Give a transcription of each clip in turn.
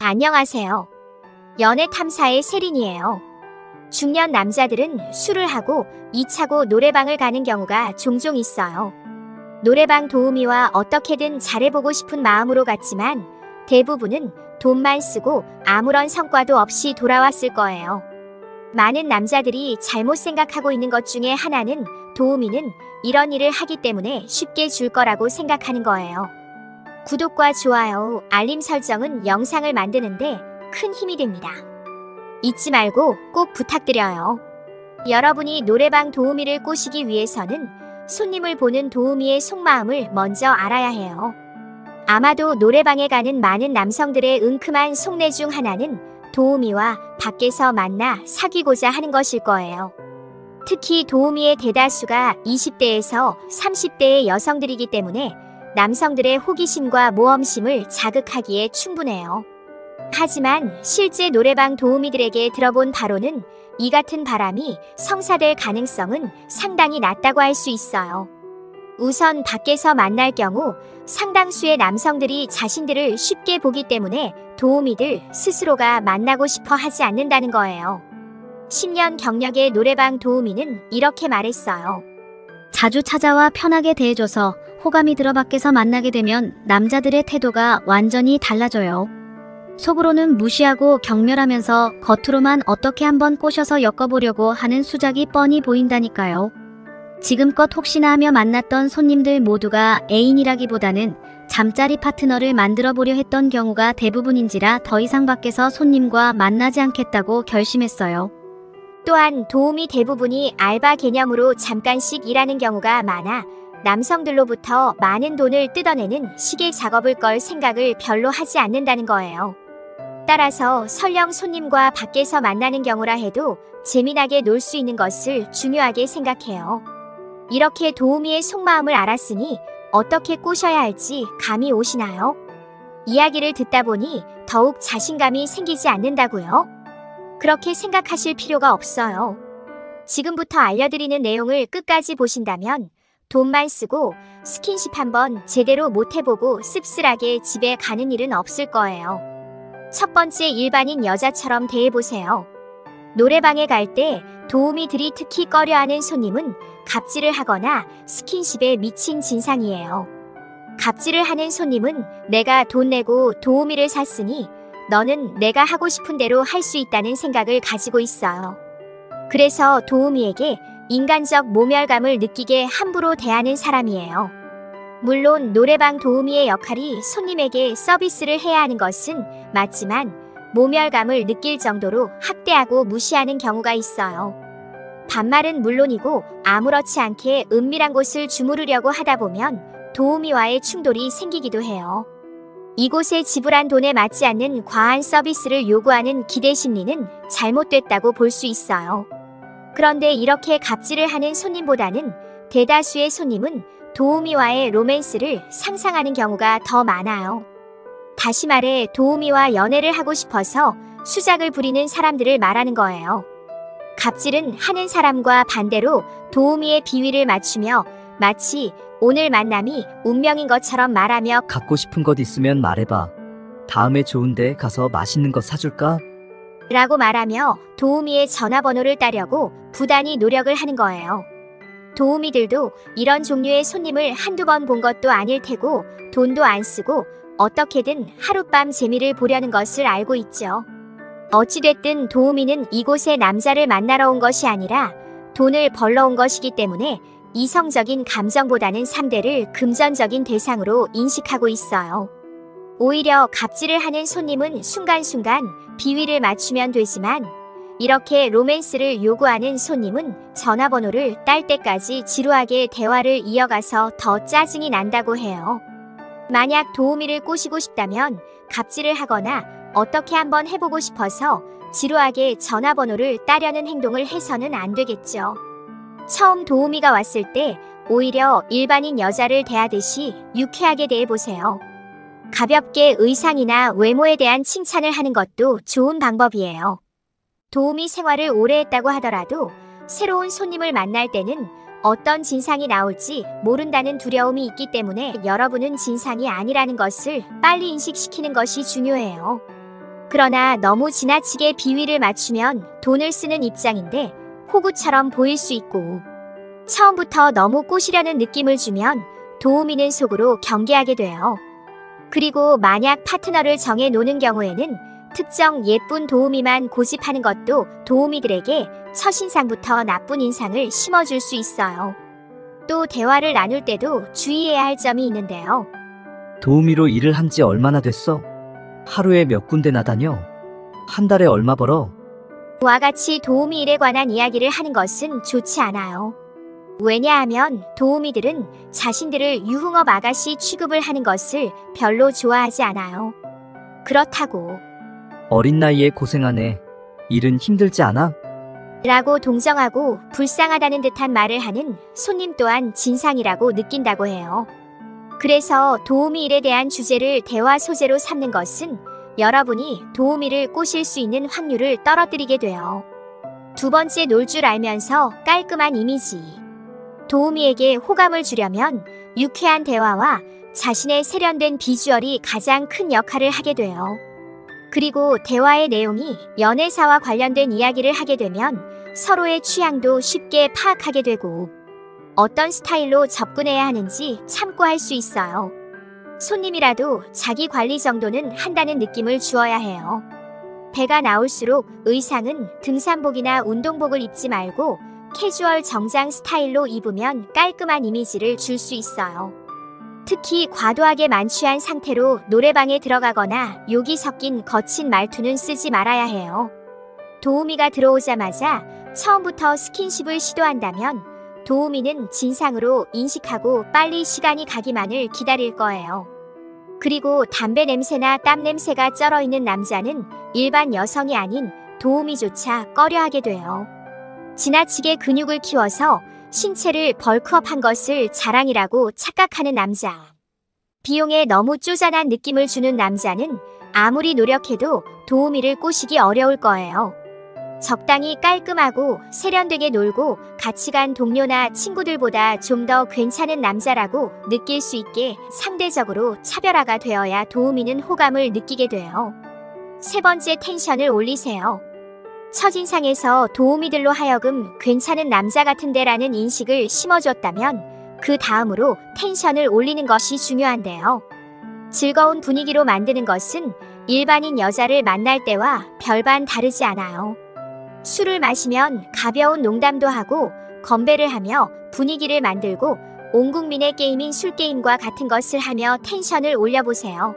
안녕하세요. 연애 탐사의 세린이에요. 중년 남자들은 술을 하고 2차고 노래방을 가는 경우가 종종 있어요. 노래방 도우미와 어떻게든 잘해보고 싶은 마음으로 갔지만 대부분은 돈만 쓰고 아무런 성과도 없이 돌아왔을 거예요. 많은 남자들이 잘못 생각하고 있는 것 중에 하나는 도우미는 이런 일을 하기 때문에 쉽게 줄 거라고 생각하는 거예요. 구독과 좋아요, 알림 설정은 영상을 만드는데 큰 힘이 됩니다. 잊지 말고 꼭 부탁드려요. 여러분이 노래방 도우미를 꼬시기 위해서는 손님을 보는 도우미의 속마음을 먼저 알아야 해요. 아마도 노래방에 가는 많은 남성들의 은큼한 속내 중 하나는 도우미와 밖에서 만나 사귀고자 하는 것일 거예요. 특히 도우미의 대다수가 20대에서 30대의 여성들이기 때문에 남성들의 호기심과 모험심을 자극하기에 충분해요. 하지만 실제 노래방 도우미들에게 들어본 바로는 이 같은 바람이 성사될 가능성은 상당히 낮다고 할 수 있어요. 우선 밖에서 만날 경우 상당수의 남성들이 자신들을 쉽게 보기 때문에 도우미들 스스로가 만나고 싶어 하지 않는다는 거예요. 10년 경력의 노래방 도우미는 이렇게 말했어요. 자주 찾아와 편하게 대해줘서 호감이 들어 밖에서 만나게 되면 남자들의 태도가 완전히 달라져요. 속으로는 무시하고 경멸하면서 겉으로만 어떻게 한번 꼬셔서 엮어보려고 하는 수작이 뻔히 보인다니까요. 지금껏 혹시나 하며 만났던 손님들 모두가 애인이라기보다는 잠자리 파트너를 만들어 보려 했던 경우가 대부분인지라 더 이상 밖에서 손님과 만나지 않겠다고 결심했어요. 또한 도우미 대부분이 알바 개념으로 잠깐씩 일하는 경우가 많아 남성들로부터 많은 돈을 뜯어내는 식의 작업을 걸 생각을 별로 하지 않는다는 거예요. 따라서 설령 손님과 밖에서 만나는 경우라 해도 재미나게 놀 수 있는 것을 중요하게 생각해요. 이렇게 도우미의 속마음을 알았으니 어떻게 꼬셔야 할지 감이 오시나요? 이야기를 듣다 보니 더욱 자신감이 생기지 않는다고요? 그렇게 생각하실 필요가 없어요. 지금부터 알려드리는 내용을 끝까지 보신다면 돈만 쓰고 스킨십 한번 제대로 못 해보고 씁쓸하게 집에 가는 일은 없을 거예요. 첫 번째, 일반인 여자처럼 대해보세요. 노래방에 갈 때 도우미들이 특히 꺼려하는 손님은 갑질을 하거나 스킨십에 미친 진상이에요. 갑질을 하는 손님은 내가 돈 내고 도우미를 샀으니 너는 내가 하고 싶은 대로 할 수 있다는 생각을 가지고 있어요. 그래서 도우미에게 인간적 모멸감을 느끼게 함부로 대하는 사람이에요. 물론 노래방 도우미의 역할이 손님에게 서비스를 해야 하는 것은 맞지만 모멸감을 느낄 정도로 학대하고 무시하는 경우가 있어요. 반말은 물론이고 아무렇지 않게 은밀한 곳을 주무르려고 하다 보면 도우미와의 충돌이 생기기도 해요. 이곳에 지불한 돈에 맞지 않는 과한 서비스를 요구하는 기대 심리는 잘못됐다고 볼 수 있어요. 그런데 이렇게 갑질을 하는 손님보다는 대다수의 손님은 도우미와의 로맨스를 상상하는 경우가 더 많아요. 다시 말해 도우미와 연애를 하고 싶어서 수작을 부리는 사람들을 말하는 거예요. 갑질은 하는 사람과 반대로 도우미의 비위를 맞추며 마치 오늘 만남이 운명인 것처럼 말하며 갖고 싶은 것 있으면 말해봐. 다음에 좋은 데 가서 맛있는 거 사줄까? 라고 말하며 도우미의 전화번호를 따려고 부단히 노력을 하는 거예요. 도우미들도 이런 종류의 손님을 한두 번 본 것도 아닐 테고 돈도 안 쓰고 어떻게든 하룻밤 재미를 보려는 것을 알고 있죠. 어찌됐든 도우미는 이곳에 남자를 만나러 온 것이 아니라 돈을 벌러 온 것이기 때문에 이성적인 감정보다는 상대를 금전적인 대상으로 인식하고 있어요. 오히려 갑질을 하는 손님은 순간순간 비위를 맞추면 되지만 이렇게 로맨스를 요구하는 손님은 전화번호를 딸 때까지 지루하게 대화를 이어가서 더 짜증이 난다고 해요. 만약 도우미를 꼬시고 싶다면 갑질을 하거나 어떻게 한번 해보고 싶어서 지루하게 전화번호를 따려는 행동을 해서는 안 되겠죠. 처음 도우미가 왔을 때 오히려 일반인 여자를 대하듯이 유쾌하게 대해보세요. 가볍게 의상이나 외모에 대한 칭찬을 하는 것도 좋은 방법이에요. 도우미 생활을 오래 했다고 하더라도 새로운 손님을 만날 때는 어떤 진상이 나올지 모른다는 두려움이 있기 때문에 여러분은 진상이 아니라는 것을 빨리 인식시키는 것이 중요해요. 그러나 너무 지나치게 비위를 맞추면 돈을 쓰는 입장인데 호구처럼 보일 수 있고, 처음부터 너무 꼬시려는 느낌을 주면 도우미는 속으로 경계하게 돼요. 그리고 만약 파트너를 정해 놓는 경우에는 특정 예쁜 도우미만 고집하는 것도 도우미들에게 첫인상부터 나쁜 인상을 심어줄 수 있어요. 또 대화를 나눌 때도 주의해야 할 점이 있는데요. 도우미로 일을 한 지 얼마나 됐어? 하루에 몇 군데나 다녀? 한 달에 얼마 벌어? 와 같이 도우미 일에 관한 이야기를 하는 것은 좋지 않아요. 왜냐하면 도우미들은 자신들을 유흥업 아가씨 취급을 하는 것을 별로 좋아하지 않아요. 그렇다고 어린 나이에 고생하네. 일은 힘들지 않아? 라고 동정하고 불쌍하다는 듯한 말을 하는 손님 또한 진상이라고 느낀다고 해요. 그래서 도우미 일에 대한 주제를 대화 소재로 삼는 것은 여러분이 도우미를 꼬실 수 있는 확률을 떨어뜨리게 돼요. 두 번째, 놀 줄 알면서 깔끔한 이미지. 도우미에게 호감을 주려면 유쾌한 대화와 자신의 세련된 비주얼이 가장 큰 역할을 하게 돼요. 그리고 대화의 내용이 연애사와 관련된 이야기를 하게 되면 서로의 취향도 쉽게 파악하게 되고 어떤 스타일로 접근해야 하는지 참고할 수 있어요. 손님이라도 자기 관리 정도는 한다는 느낌을 주어야 해요. 배가 나올수록 의상은 등산복이나 운동복을 입지 말고 캐주얼 정장 스타일로 입으면 깔끔한 이미지를 줄 수 있어요. 특히 과도하게 만취한 상태로 노래방에 들어가거나 욕이 섞인 거친 말투는 쓰지 말아야 해요. 도우미가 들어오자마자 처음부터 스킨십을 시도한다면 도우미는 진상으로 인식하고 빨리 시간이 가기만을 기다릴 거예요. 그리고 담배 냄새나 땀 냄새가 쩔어있는 남자는 일반 여성이 아닌 도우미조차 꺼려하게 돼요. 지나치게 근육을 키워서 신체를 벌크업한 것을 자랑이라고 착각하는 남자. 비용에 너무 쪼잔한 느낌을 주는 남자는 아무리 노력해도 도우미를 꼬시기 어려울 거예요. 적당히 깔끔하고 세련되게 놀고 같이 간 동료나 친구들보다 좀 더 괜찮은 남자라고 느낄 수 있게 상대적으로 차별화가 되어야 도우미는 호감을 느끼게 돼요. 세 번째, 텐션을 올리세요. 첫인상에서 도우미들로 하여금 괜찮은 남자 같은데라는 인식을 심어줬다면 그 다음으로 텐션을 올리는 것이 중요한데요. 즐거운 분위기로 만드는 것은 일반인 여자를 만날 때와 별반 다르지 않아요. 술을 마시면 가벼운 농담도 하고 건배를 하며 분위기를 만들고 온 국민의 게임인 술게임과 같은 것을 하며 텐션을 올려보세요.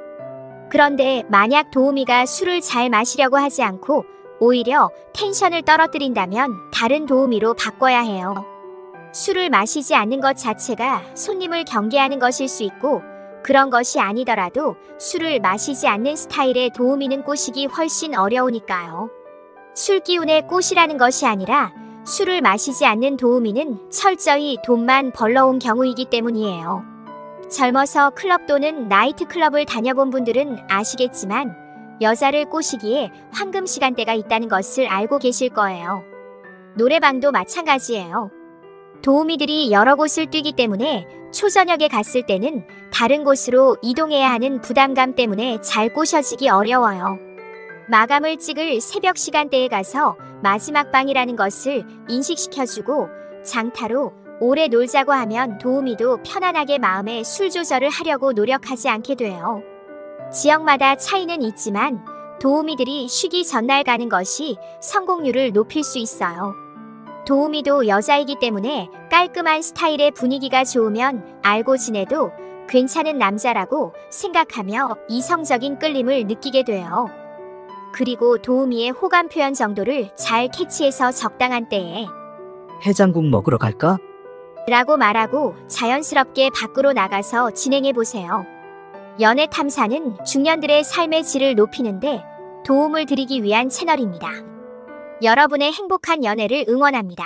그런데 만약 도우미가 술을 잘 마시려고 하지 않고 오히려 텐션을 떨어뜨린다면 다른 도우미로 바꿔야 해요. 술을 마시지 않는 것 자체가 손님을 경계하는 것일 수 있고 그런 것이 아니더라도 술을 마시지 않는 스타일의 도우미는 꼬시기 훨씬 어려우니까요. 술 기운에 꼬시라는 것이 아니라 술을 마시지 않는 도우미는 철저히 돈만 벌러온 경우이기 때문이에요. 젊어서 클럽 또는 나이트클럽을 다녀본 분들은 아시겠지만 여자를 꼬시기에 황금 시간대가 있다는 것을 알고 계실 거예요. 노래방도 마찬가지예요. 도우미들이 여러 곳을 뛰기 때문에 초저녁에 갔을 때는 다른 곳으로 이동해야 하는 부담감 때문에 잘 꼬셔지기 어려워요. 마감을 찍을 새벽 시간대에 가서 마지막 방이라는 것을 인식시켜주고 장타로 오래 놀자고 하면 도우미도 편안하게 마음의 술 조절을 하려고 노력하지 않게 돼요. 지역마다 차이는 있지만 도우미들이 쉬기 전날 가는 것이 성공률을 높일 수 있어요. 도우미도 여자이기 때문에 깔끔한 스타일의 분위기가 좋으면 알고 지내도 괜찮은 남자라고 생각하며 이성적인 끌림을 느끼게 돼요. 그리고 도우미의 호감 표현 정도를 잘 캐치해서 적당한 때에 해장국 먹으러 갈까? 라고 말하고 자연스럽게 밖으로 나가서 진행해보세요. 연애 탐사는 중년들의 삶의 질을 높이는데 도움을 드리기 위한 채널입니다. 여러분의 행복한 연애를 응원합니다.